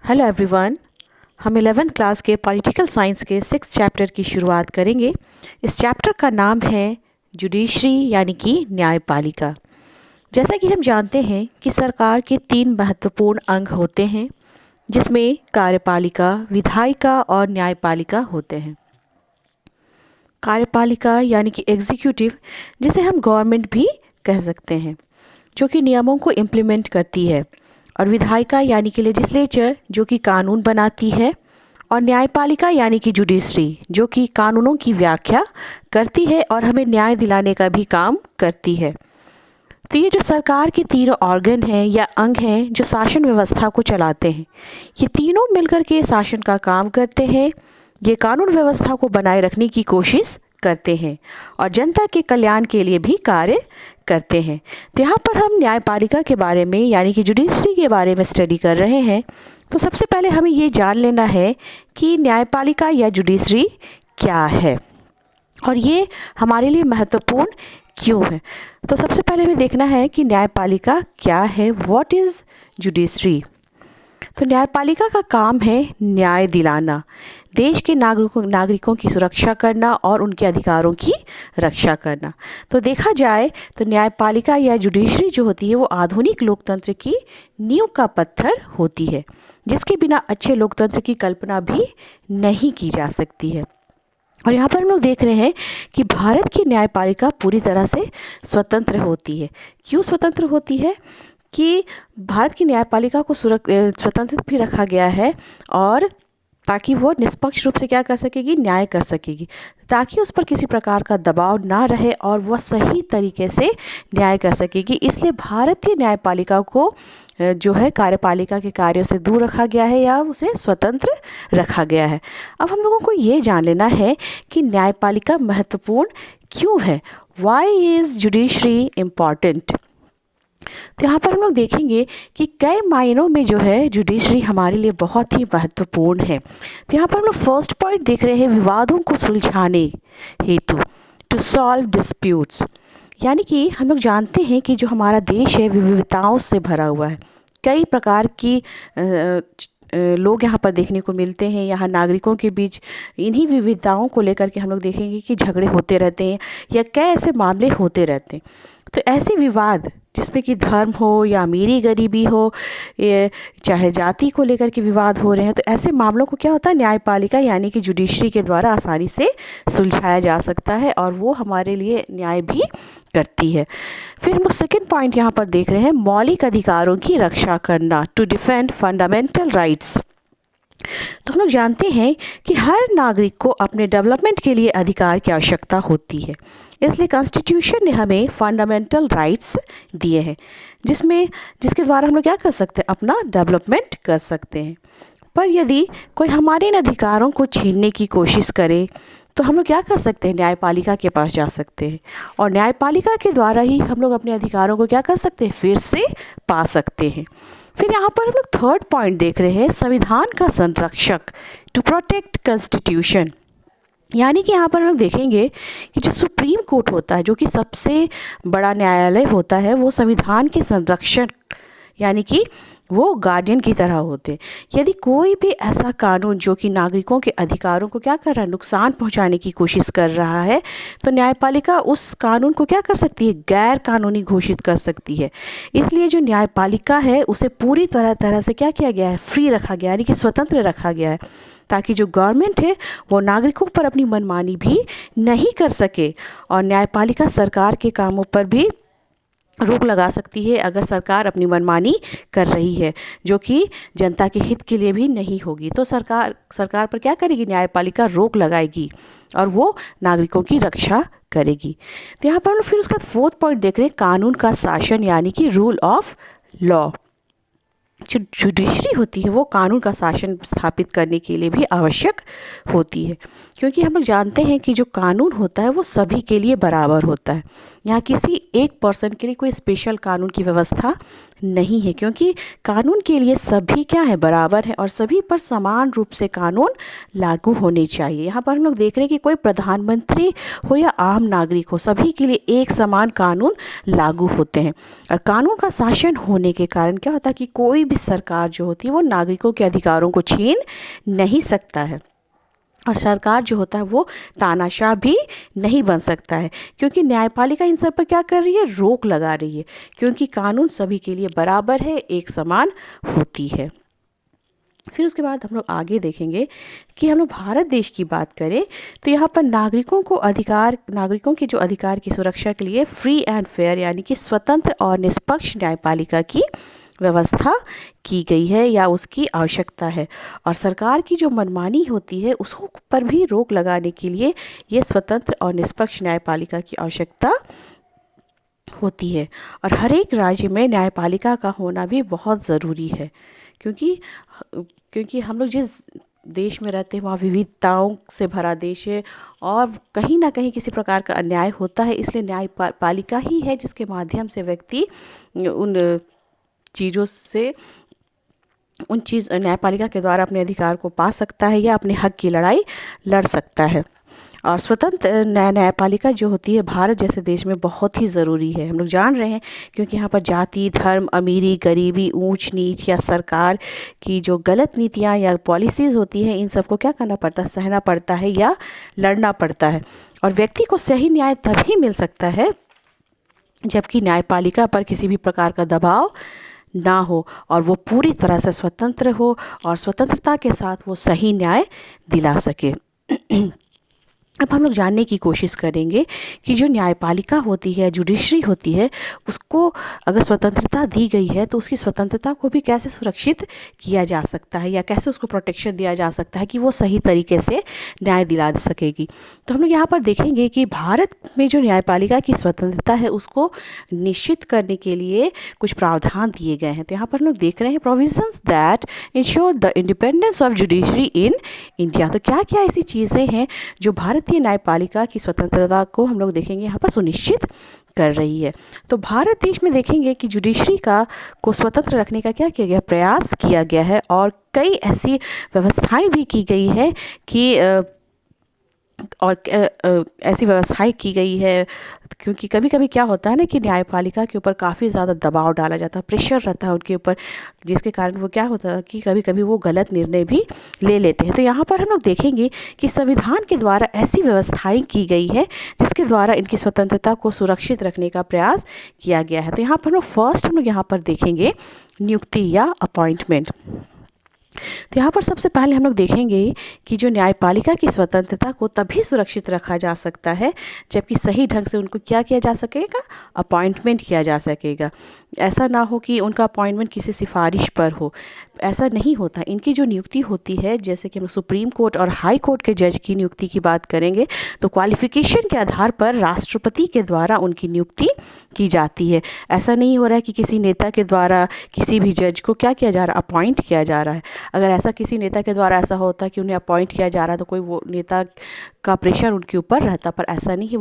Hello everyone. हम 11th class के political science के 6th चैप्टर की शुरुआत करेंगे। इस चैप्टर का नाम है जुडिशरी यानी कि न्यायपालिका। जैसा कि हम जानते हैं कि सरकार के 3 महत्वपूर्ण अंग होते हैं, जिसमें कार्यपालिका, विधायिका और न्यायपालिका होते हैं। कार्यपालिका यानी कि एग्जीक्यूटिव, जिसे हम गवर्नमेंट भी कह सकते हैं, जो कि नियमों को इम्प्लीमेंट करती है, और विधायिका यानी कि लेजिस्लेचर, जो कि कानून बनाती है, और न्यायपालिका यानी कि जुडिशरी, जो कि कानूनों की व्याख्या करती है और हमें न्याय दिलाने का भी काम करती है। तो ये जो सरकार के तीनों ऑर्गन हैं या अंग हैं जो शासन व्यवस्था को चलाते हैं, ये तीनों मिलकर के शासन का काम करते हैं। ये कानून व्यवस्था को बनाए रखने की कोशिश करते हैं और जनता के कल्याण के लिए भी कार्य करते हैं। तो यहाँ पर हम न्यायपालिका के बारे में यानी कि जुडिशरी के बारे में स्टडी कर रहे हैं। तो सबसे पहले हमें ये जान लेना है कि न्यायपालिका या जुडिशरी क्या है और ये हमारे लिए महत्वपूर्ण क्यों है। तो सबसे पहले हमें देखना है कि न्यायपालिका क्या है, व्हाट इज़ जुडिशरी। तो न्यायपालिका का काम है न्याय दिलाना, देश के नागरिकों की सुरक्षा करना और उनके अधिकारों की रक्षा करना। तो देखा जाए तो न्यायपालिका या जुडिशरी जो होती है वो आधुनिक लोकतंत्र की नींव का पत्थर होती है, जिसके बिना अच्छे लोकतंत्र की कल्पना भी नहीं की जा सकती है। और यहाँ पर हम लोग देख रहे हैं कि भारत की न्यायपालिका पूरी तरह से स्वतंत्र होती है। क्यों स्वतंत्र होती है? कि भारत की न्यायपालिका को स्वतंत्र भी रखा गया है और ताकि वो निष्पक्ष रूप से क्या कर सकेगी, न्याय कर सकेगी, ताकि उस पर किसी प्रकार का दबाव ना रहे और वह सही तरीके से न्याय कर सकेगी। इसलिए भारतीय न्यायपालिका को जो है कार्यपालिका के कार्यों से दूर रखा गया है या उसे स्वतंत्र रखा गया है। अब हम लोगों को ये जान लेना है कि न्यायपालिका महत्वपूर्ण क्यों है। Why is judiciary important. तो यहाँ पर हम लोग देखेंगे कि कई मायनों में जो है जुडिशरी हमारे लिए बहुत ही महत्वपूर्ण है। तो यहाँ पर हम लोग फर्स्ट पॉइंट देख रहे हैं, विवादों को सुलझाने हेतु, टू सॉल्व डिस्प्यूट्स। यानी कि हम लोग जानते हैं कि जो हमारा देश है विविधताओं से भरा हुआ है। कई प्रकार की लोग यहाँ पर देखने को मिलते हैं। यहाँ नागरिकों के बीच इन्हीं विविधताओं को लेकर के हम लोग देखेंगे कि झगड़े होते रहते हैं या कई ऐसे मामले होते रहते हैं। तो ऐसे विवाद जिसमें कि धर्म हो या अमीरी गरीबी हो, चाहे जाति को लेकर के विवाद हो रहे हैं, तो ऐसे मामलों को क्या होता है, न्यायपालिका यानी कि जुडिशरी के द्वारा आसानी से सुलझाया जा सकता है और वो हमारे लिए न्याय भी करती है। फिर हम सेकंड पॉइंट यहाँ पर देख रहे हैं, मौलिक अधिकारों की रक्षा करना, टू डिफेंड फंडामेंटल राइट्स। तो हम लोग जानते हैं कि हर नागरिक को अपने डेवलपमेंट के लिए अधिकार की आवश्यकता होती है। इसलिए कॉन्स्टिट्यूशन ने हमें फंडामेंटल राइट्स दिए हैं, जिसके द्वारा हम लोग क्या कर सकते हैं, अपना डेवलपमेंट कर सकते हैं। पर यदि कोई हमारे इन अधिकारों को छीनने की कोशिश करे तो हम लोग क्या कर सकते हैं, न्यायपालिका के पास जा सकते हैं और न्यायपालिका के द्वारा ही हम लोग अपने अधिकारों को क्या कर सकते हैं, फिर से पा सकते हैं। फिर यहाँ पर हम लोग थर्ड पॉइंट देख रहे हैं, संविधान का संरक्षक, टू प्रोटेक्ट कॉन्स्टिट्यूशन। यानी कि यहाँ पर हम लोग देखेंगे कि जो सुप्रीम कोर्ट होता है, जो कि सबसे बड़ा न्यायालय होता है, वो संविधान के संरक्षक यानी कि वो गार्डियन की तरह होते हैं। यदि कोई भी ऐसा कानून जो कि नागरिकों के अधिकारों को क्या कर रहा है, नुकसान पहुंचाने की कोशिश कर रहा है, तो न्यायपालिका उस कानून को क्या कर सकती है, गैर कानूनी घोषित कर सकती है। इसलिए जो न्यायपालिका है उसे पूरी तरह से क्या किया गया है, फ्री रखा गया यानी कि स्वतंत्र रखा गया है, ताकि जो गवर्नमेंट है वो नागरिकों पर अपनी मनमानी भी नहीं कर सके। और न्यायपालिका सरकार के कामों पर भी रोक लगा सकती है अगर सरकार अपनी मनमानी कर रही है, जो कि जनता के हित के लिए भी नहीं होगी। तो सरकार पर क्या करेगी, न्यायपालिका रोक लगाएगी और वो नागरिकों की रक्षा करेगी। तो यहाँ पर हम लोग फिर उसका फोर्थ पॉइंट देख रहे हैं, कानून का शासन यानी कि रूल ऑफ लॉ। जो जुडिशरी होती है वो कानून का शासन स्थापित करने के लिए भी आवश्यक होती है, क्योंकि हम लोग जानते हैं कि जो कानून होता है वो सभी के लिए बराबर होता है। यहाँ किसी एक पर्सन के लिए कोई स्पेशल कानून की व्यवस्था नहीं है, क्योंकि कानून के लिए सभी क्या है, बराबर है और सभी पर समान रूप से कानून लागू होने चाहिए। यहाँ पर हम लोग देख रहे हैं कि कोई प्रधानमंत्री हो या आम नागरिक हो, सभी के लिए एक समान कानून लागू होते हैं। और कानून का शासन होने के कारण क्या होता है कि कोई भी सरकार जो होती है वो नागरिकों के अधिकारों को छीन नहीं सकता है, और सरकार जो होता है वो तानाशाह भी नहीं बन सकता है, क्योंकि न्यायपालिका इन सब पर क्या कर रही है, रोक लगा रही है, क्योंकि कानून सभी के लिए बराबर है, एक समान होती है। फिर उसके बाद हम लोग आगे देखेंगे कि हम लोग भारत देश की बात करें तो यहाँ पर नागरिकों के जो अधिकार की सुरक्षा के लिए फ्री एंड फेयर यानी कि स्वतंत्र और निष्पक्ष न्यायपालिका की व्यवस्था की गई है या उसकी आवश्यकता है, और सरकार की जो मनमानी होती है उस पर भी रोक लगाने के लिए ये स्वतंत्र और निष्पक्ष न्यायपालिका की आवश्यकता होती है। और हर एक राज्य में न्यायपालिका का होना भी बहुत ज़रूरी है, क्योंकि हम लोग जिस देश में रहते हैं वहाँ विविधताओं से भरा देश है और कहीं ना कहीं किसी प्रकार का अन्याय होता है, इसलिए न्यायपालिका ही है जिसके माध्यम से व्यक्ति न्यायपालिका के द्वारा अपने अधिकार को पा सकता है या अपने हक की लड़ाई लड़ सकता है। और स्वतंत्र न्यायपालिका जो होती है भारत जैसे देश में बहुत ही ज़रूरी है, हम लोग जान रहे हैं, क्योंकि यहाँ पर जाति, धर्म, अमीरी, गरीबी, ऊंच नीच या सरकार की जो गलत नीतियाँ या पॉलिसीज़ होती हैं इन सबको क्या करना पड़ता है, सहना पड़ता है या लड़ना पड़ता है। और व्यक्ति को सही न्याय तभी मिल सकता है जबकि न्यायपालिका पर किसी भी प्रकार का दबाव ना हो और वो पूरी तरह से स्वतंत्र हो और स्वतंत्रता के साथ वो सही न्याय दिला सके। अब हम लोग जानने की कोशिश करेंगे कि जो न्यायपालिका होती है, जुडिशरी होती है, उसको अगर स्वतंत्रता दी गई है तो उसकी स्वतंत्रता को भी कैसे सुरक्षित किया जा सकता है या कैसे उसको प्रोटेक्शन दिया जा सकता है कि वो सही तरीके से न्याय दिला सकेगी। तो हम लोग यहाँ पर देखेंगे कि भारत में जो न्यायपालिका की स्वतंत्रता है उसको निश्चित करने के लिए कुछ प्रावधान दिए गए हैं। तो यहाँ पर हम लोग देख रहे हैं provisions that ensure the independence of judiciary in India. तो क्या क्या ऐसी चीज़ें हैं जो भारतीय न्यायपालिका की स्वतंत्रता को हम लोग देखेंगे यहाँ पर सुनिश्चित कर रही है। तो भारत देश में देखेंगे कि जुडिशरी को स्वतंत्र रखने का क्या किया गया, प्रयास किया गया है और कई ऐसी व्यवस्थाएं भी की गई है कि ऐसी व्यवस्थाएं की गई है, क्योंकि कभी कभी क्या होता है ना कि न्यायपालिका के ऊपर काफ़ी ज़्यादा दबाव डाला जाता है, प्रेशर रहता है उनके ऊपर, जिसके कारण वो क्या होता है कि कभी कभी वो गलत निर्णय भी ले लेते हैं। तो यहाँ पर हम लोग देखेंगे कि संविधान के द्वारा ऐसी व्यवस्थाएं की गई है जिसके द्वारा इनकी स्वतंत्रता को सुरक्षित रखने का प्रयास किया गया है। तो यहाँ पर हम लोग यहाँ पर देखेंगे नियुक्ति या अपॉइंटमेंट। तो यहाँ पर सबसे पहले हम लोग देखेंगे कि जो न्यायपालिका की स्वतंत्रता को तभी सुरक्षित रखा जा सकता है जबकि सही ढंग से उनको क्या किया जा सकेगा, अपॉइंटमेंट किया जा सकेगा। ऐसा ना हो कि उनका अपॉइंटमेंट किसी सिफारिश पर हो, ऐसा नहीं होता। इनकी जो नियुक्ति होती है, जैसे कि हम सुप्रीम कोर्ट और हाई कोर्ट के जज की नियुक्ति की बात करेंगे तो क्वालिफिकेशन के आधार पर राष्ट्रपति के द्वारा उनकी नियुक्ति की जाती है। ऐसा नहीं हो रहा है कि किसी नेता के द्वारा किसी भी जज को क्या किया जा रहा है, अपॉइंट किया जा रहा है। अगर ऐसा किसी नेता के द्वारा ऐसा होता है कि उन्हें अपॉइंट किया जा रहा है तो कोई वो नेता का प्रेशर उनके ऊपर रहता, पर ऐसा नहीं है।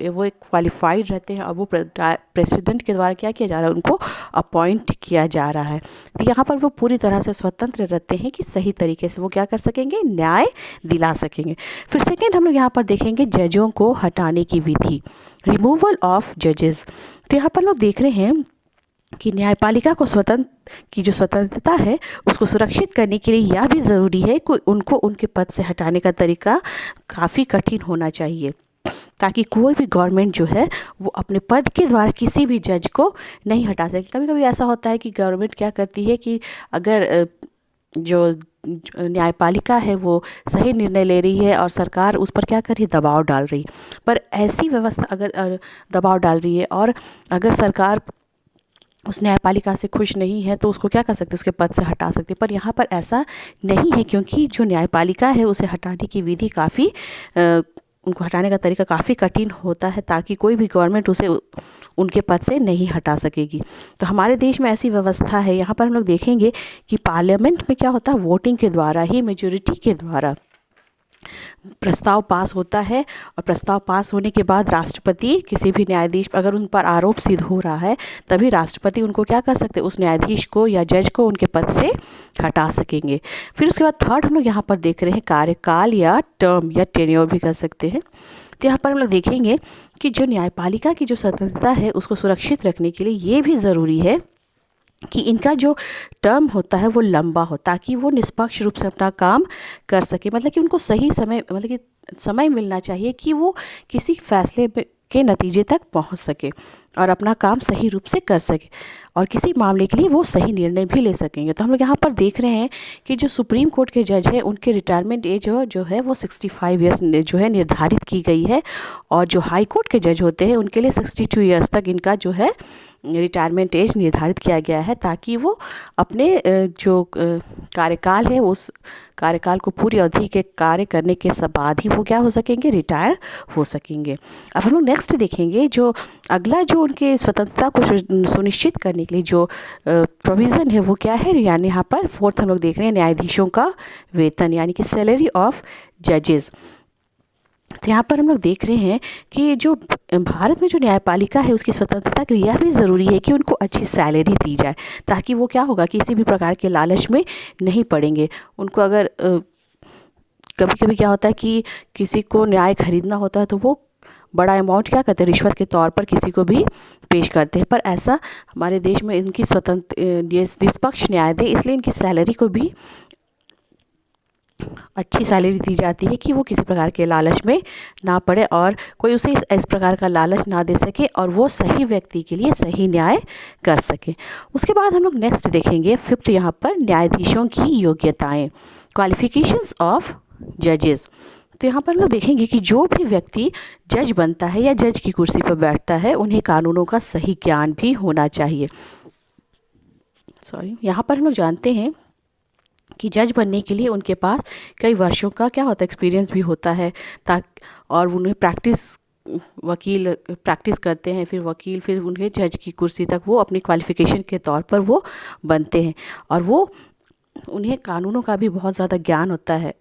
वो एक क्वालिफाइड रहते हैं और वो प्रेसिडेंट के द्वारा क्या किया जा रहा है, उनको अपॉइंट किया जा रहा है। तो यहाँ पर वो पूरी तरह से स्वतंत्र रहते हैं कि सही तरीके से वो क्या कर सकेंगे, न्याय दिला सकेंगे। फिर सेकेंड हम लोग यहाँ पर देखेंगे जजों को हटाने की विधि, रिमूवल ऑफ जजेस। तो यहाँ पर लोग देख रहे हैं कि न्यायपालिका को जो स्वतंत्रता है उसको सुरक्षित करने के लिए यह भी ज़रूरी है कि उनको उनके पद से हटाने का तरीका काफ़ी कठिन होना चाहिए, ताकि कोई भी गवर्नमेंट जो है वो अपने पद के द्वारा किसी भी जज को नहीं हटा सके। कभी कभी ऐसा होता है कि गवर्नमेंट क्या करती है कि अगर जो न्यायपालिका है वो सही निर्णय ले रही है और सरकार उस पर क्या कर रही है, दबाव डाल रही है, पर ऐसी व्यवस्था अगर दबाव डाल रही है और अगर सरकार उस न्यायपालिका से खुश नहीं है तो उसको क्या कर सकते, उसके पद से हटा सकते। पर यहाँ पर ऐसा नहीं है, क्योंकि जो न्यायपालिका है उसे हटाने की विधि उनको हटाने का तरीका काफ़ी कठिन होता है, ताकि कोई भी गवर्नमेंट उसे उनके पद से नहीं हटा सकेगी। तो हमारे देश में ऐसी व्यवस्था है। यहाँ पर हम लोग देखेंगे कि पार्लियामेंट में क्या होता है, वोटिंग के द्वारा ही, मेजॉरिटी के द्वारा प्रस्ताव पास होता है और प्रस्ताव पास होने के बाद राष्ट्रपति किसी भी न्यायाधीश, अगर उन पर आरोप सिद्ध हो रहा है तभी राष्ट्रपति उनको क्या कर सकते हैं, उस न्यायाधीश को या जज को उनके पद से हटा सकेंगे। फिर उसके बाद थर्ड हम लोग यहाँ पर देख रहे हैं कार्यकाल या टर्म या टेन्योर भी कर सकते हैं। तो यहाँ पर हम लोग देखेंगे कि जो न्यायपालिका की जो स्वतंत्रता है उसको सुरक्षित रखने के लिए ये भी ज़रूरी है कि इनका जो टर्म होता है वो लंबा हो, ताकि वो निष्पक्ष रूप से अपना काम कर सके। मतलब कि उनको सही समय, मतलब कि समय मिलना चाहिए कि वो किसी फैसले के नतीजे तक पहुंच सके और अपना काम सही रूप से कर सके और किसी मामले के लिए वो सही निर्णय भी ले सकेंगे। तो हम लोग यहाँ पर देख रहे हैं कि जो सुप्रीम कोर्ट के जज हैं उनके रिटायरमेंट एज जो है वो 65 ईयर्स जो है निर्धारित की गई है, और जो हाई कोर्ट के जज होते हैं उनके लिए 62 ईयर्स तक इनका जो है रिटायरमेंट एज निर्धारित किया गया है, ताकि वो अपने जो कार्यकाल है उस कार्यकाल को पूरी अवधि के कार्य करने के बाद ही वो क्या हो सकेंगे, रिटायर हो सकेंगे। अब हम लोग नेक्स्ट देखेंगे जो अगला जो उनके स्वतंत्रता को सुनिश्चित करने के लिए जो प्रोविज़न है वो क्या है, यानी यहाँ पर फोर्थ हम लोग देख रहे हैं न्यायाधीशों का वेतन, यानी कि सैलरी ऑफ जजेस। तो यहाँ पर हम लोग देख रहे हैं कि जो भारत में जो न्यायपालिका है उसकी स्वतंत्रता के लिए यह भी ज़रूरी है कि उनको अच्छी सैलरी दी जाए, ताकि वो क्या होगा, किसी भी प्रकार के लालच में नहीं पड़ेंगे। उनको अगर कभी कभी क्या होता है कि किसी को न्याय खरीदना होता है तो वो बड़ा अमाउंट क्या करते हैं, रिश्वत के तौर पर किसी को भी पेश करते हैं, पर ऐसा हमारे देश में इनकी स्वतंत्र निष्पक्ष न्याय दे, इसलिए इनकी सैलरी को भी अच्छी सैलरी दी जाती है कि वो किसी प्रकार के लालच में ना पड़े और कोई उसे इस प्रकार का लालच ना दे सके और वो सही व्यक्ति के लिए सही न्याय कर सके। उसके बाद हम लोग नेक्स्ट देखेंगे फिफ्थ यहाँ पर न्यायाधीशों की योग्यताएं, क्वालिफिकेशंस ऑफ जजेस। तो यहाँ पर हम लोग देखेंगे कि जो भी व्यक्ति जज बनता है या जज की कुर्सी पर बैठता है उन्हें कानूनों का सही ज्ञान भी होना चाहिए। यहाँ पर हम लोग जानते हैं कि जज बनने के लिए उनके पास कई वर्षों का क्या होता है, एक्सपीरियंस भी होता है, ताकि और उन्हें वकील प्रैक्टिस करते हैं, फिर वकील, फिर उन्हें जज की कुर्सी तक वो अपनी क्वालिफ़िकेशन के तौर पर वो बनते हैं और वो उन्हें कानूनों का भी बहुत ज़्यादा ज्ञान होता है।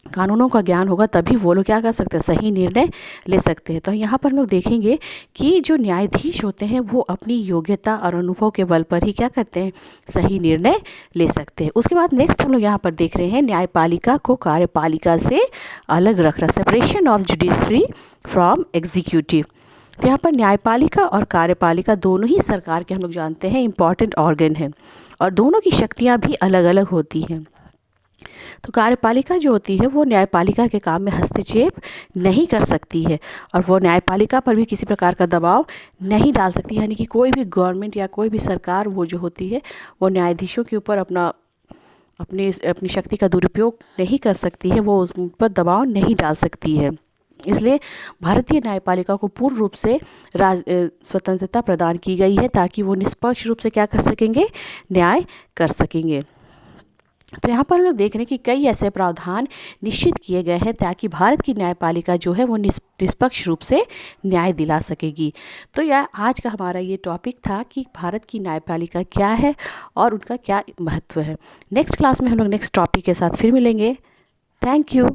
कानूनों का ज्ञान होगा तभी वो लोग क्या कर सकते हैं, सही निर्णय ले सकते हैं। तो यहाँ पर लोग देखेंगे कि जो न्यायाधीश होते हैं वो अपनी योग्यता और अनुभव के बल पर ही क्या करते हैं, सही निर्णय ले सकते हैं। उसके बाद नेक्स्ट हम लोग यहाँ पर देख रहे हैं न्यायपालिका को कार्यपालिका से अलग रखना, separation of judiciary from executive. तो यहाँ पर न्यायपालिका और कार्यपालिका दोनों ही सरकार के हम लोग जानते हैं इम्पॉर्टेंट ऑर्गन हैं और दोनों की शक्तियाँ भी अलग अलग होती हैं। तो कार्यपालिका जो होती है वो न्यायपालिका के काम में हस्तक्षेप नहीं कर सकती है और वो न्यायपालिका पर भी किसी प्रकार का दबाव नहीं डाल सकती, यानी कि कोई भी गवर्नमेंट या कोई भी सरकार वो जो होती है वो न्यायाधीशों के ऊपर अपनी शक्ति का दुरुपयोग नहीं कर सकती है, वो उस पर दबाव नहीं डाल सकती है। इसलिए भारतीय न्यायपालिका को पूर्ण रूप से स्वतंत्रता प्रदान की गई है ताकि वो निष्पक्ष रूप से क्या कर सकेंगे, न्याय कर सकेंगे। तो यहाँ पर हम लोग देख रहे हैं कि कई ऐसे प्रावधान निश्चित किए गए हैं ताकि भारत की न्यायपालिका जो है वो निष्पक्ष रूप से न्याय दिला सकेगी। तो यह आज का हमारा ये टॉपिक था कि भारत की न्यायपालिका क्या है और उनका क्या महत्व है। नेक्स्ट क्लास में हम लोग नेक्स्ट टॉपिक के साथ फिर मिलेंगे। Thank you.